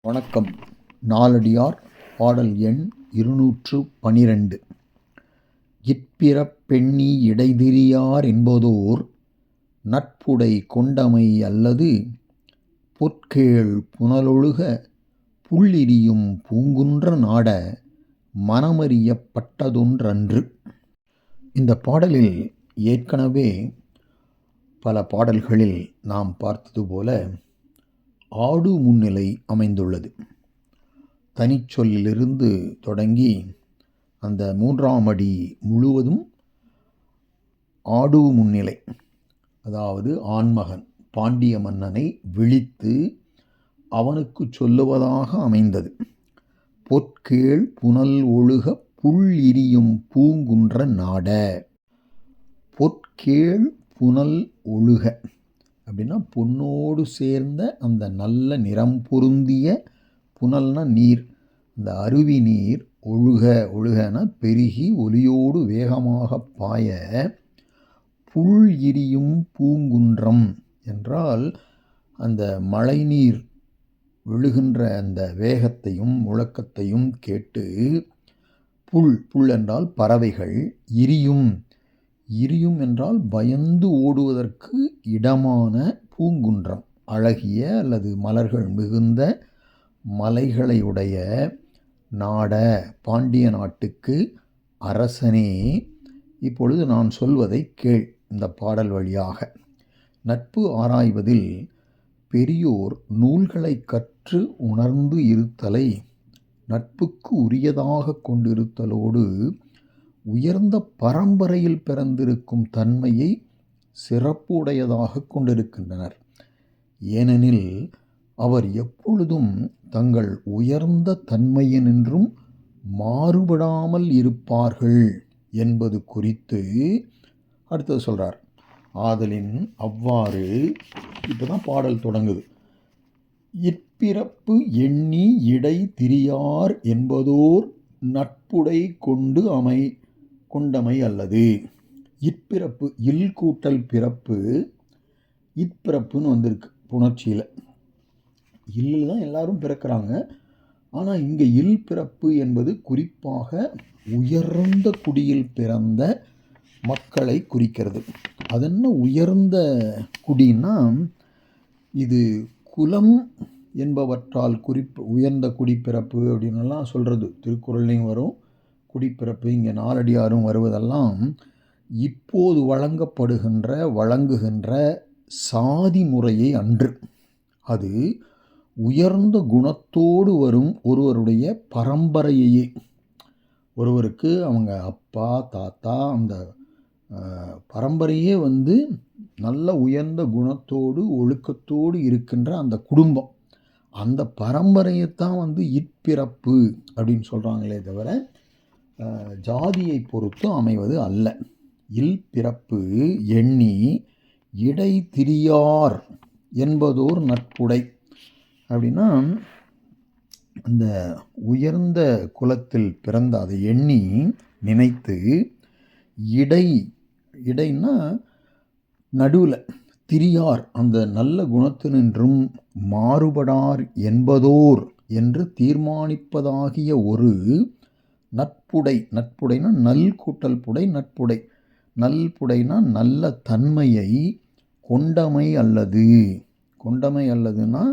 வணக்கம். நாலடியார் பாடல் எண் 212. இற்பிறப் பெண்ணி இடைதிரியார் என்பதோர் நட்புடை கொண்டமை அல்லது பொற்கேழ் புனலொழுக புள்ளிரியும் பூங்குன்ற நாட மனமறியப்பட்டதொன்றன்று. இந்த பாடலில் ஏற்கனவே பல பாடல்களில் நாம் பார்த்தது போல ஆடு முன்னிலை அமைந்துள்ளது. தனிச்சொல்லிலிருந்து தொடங்கி அந்த 3ஆம் அடி முழுவதும் ஆடு முன்னிலை, அதாவது ஆண்மகன் பாண்டிய மன்னனை விழித்து அவனுக்கு சொல்லுவதாக அமைந்தது. பொற்கேழ் புனல் ஒழுக புள்ளிரியும் பூங்குன்ற நாட. பொற்கேழ் புனல் ஒழுக அப்படின்னா பொன்னோடு சேர்ந்த அந்த நல்ல நிறம் பொருந்திய புனல்னா நீர், அந்த அருவி நீர் ஒழுகன பெருகி ஒலியோடு வேகமாக பாய, புல் இரியும் பூங்குன்றம் என்றால் அந்த மழை நீர் விழுகின்ற அந்த வேகத்தையும் முழக்கத்தையும் கேட்டு, புல் என்றால் பறவைகள், இரியும் என்றால் பயந்து ஓடுவதற்கு இடமான பூங்குன்றம், அழகிய அல்லது மலர்கள் மிகுந்த மலைகளை உடைய நாட, பாண்டிய நாட்டுக்கு அரசனே, இப்பொழுது நான் சொல்வதை கேள். இந்த பாடல் வழியாக நட்பு ஆராய்வதில் பெரியோர் நூல்களை கற்று உணர்ந்து இருத்தலை நட்புக்கு உரியதாக கொண்டிருத்தலோடு உயர்ந்த பரம்பரையில் பிறந்திருக்கும் தன்மையை சிறப்பு உடையதாக கொண்டிருக்கின்றனர். ஏனெனில் அவர் எப்பொழுதும் தங்கள் உயர்ந்த தன்மையினின்றும் மாறுபடாமல் இருப்பார்கள் என்பது குறித்து அடுத்தது சொல்கிறார். ஆதலின் அவ்வாறு, இப்போதான் பாடல் தொடங்குது. இற்பிறப்பு எண்ணி இடை திரியார் என்பதோர் நட்புடை கொண்டமை அல்லது. இற்பிறப்பு, இல் கூட்டல் பிறப்பு, இற்பிறப்புன்னு வந்திருக்கு புணர்ச்சியில். இல்லில் தான் எல்லாரும் பிறக்கிறாங்க. ஆனால் இங்கே இல் பிறப்பு என்பது குறிப்பாக உயர்ந்த குடியில் பிறந்த மக்களை குறிக்கிறது. அது என்ன உயர்ந்த குடின்னா, இது குலம் என்பவற்றால் உயர்ந்த குடிப்பிறப்பு அப்படின்னுலாம் சொல்கிறது. திருக்குறள்லையும் வரும் குடிப்பிறப்பு, இங்கே நாலடியாரும் வருவதெல்லாம் இப்போது வழங்குகின்ற சாதி முறையை அன்று. அது உயர்ந்த குணத்தோடு வரும் ஒருவருடைய பரம்பரையையே, ஒருவருக்கு அவங்க அப்பா தாத்தா அந்த பரம்பரையே நல்ல உயர்ந்த குணத்தோடு ஒழுக்கத்தோடு இருக்கின்ற அந்த குடும்பம், அந்த பரம்பரையைத்தான் இற்பிறப்பு அப்படின்னு சொல்கிறாங்களே தவிர ஜாதியை பொறுத்து அமைவது அல்ல. இல் பிறப்பு எண்ணி இடை திரியார் என்பதோர் நட்புடை அப்படின்னா, அந்த உயர்ந்த குலத்தில் பிறந்த அதை எண்ணி நினைத்து, இடைன்னா நடுவில், திரியார் அந்த நல்ல குணத்தினின்றும் மாறுபடார் என்பதோர் என்று தீர்மானிப்பதாகிய ஒரு நட்புடைனா நல் கூட்டல் புடை, நல்புடைனா நல்ல தன்மையை கொண்டமை அல்லதுன்னா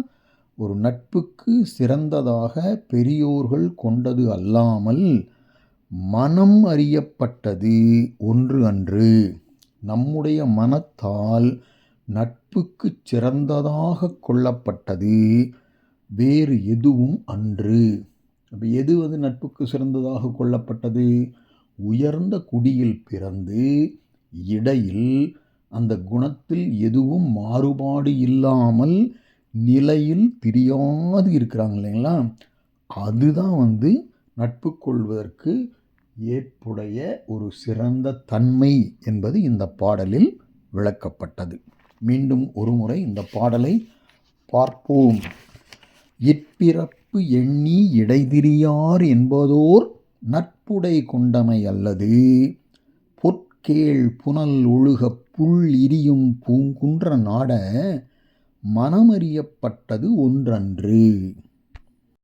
ஒரு நட்புக்கு சிறந்ததாக பெரியோர்கள் கொண்டது அல்லாமல் மனம் அறியப்பட்டது ஒன்று அன்று. நம்முடைய மனத்தால் நட்புக்கு சிறந்ததாக கொள்ளப்பட்டது வேறு எதுவும் அன்று. அப்போ எது நட்புக்கு சிறந்ததாக கொள்ளப்பட்டது? உயர்ந்த குடியில் பிறந்து இடையில் அந்த குணத்தில் எதுவும் மாறுபாடு இல்லாமல் நிலையில் தெரியாது இருக்கிறாங்க இல்லைங்களா, அதுதான் நட்பு கொள்வதற்கு ஏற்புடைய ஒரு சிறந்த தன்மை என்பது இந்த பாடலில் விளக்கப்பட்டது. மீண்டும் ஒரு முறை இந்த பாடலை பார்ப்போம். இற்பிறப்பு எண்ணி இடைதிரியார் என்பதோர் நட்புடை கொண்டமை அல்லது பொற்கேழ் புனல் ஒழுக புல் இரியும் பூங்குன்ற நாட மனமறியப்பட்டது ஒன்றன்று.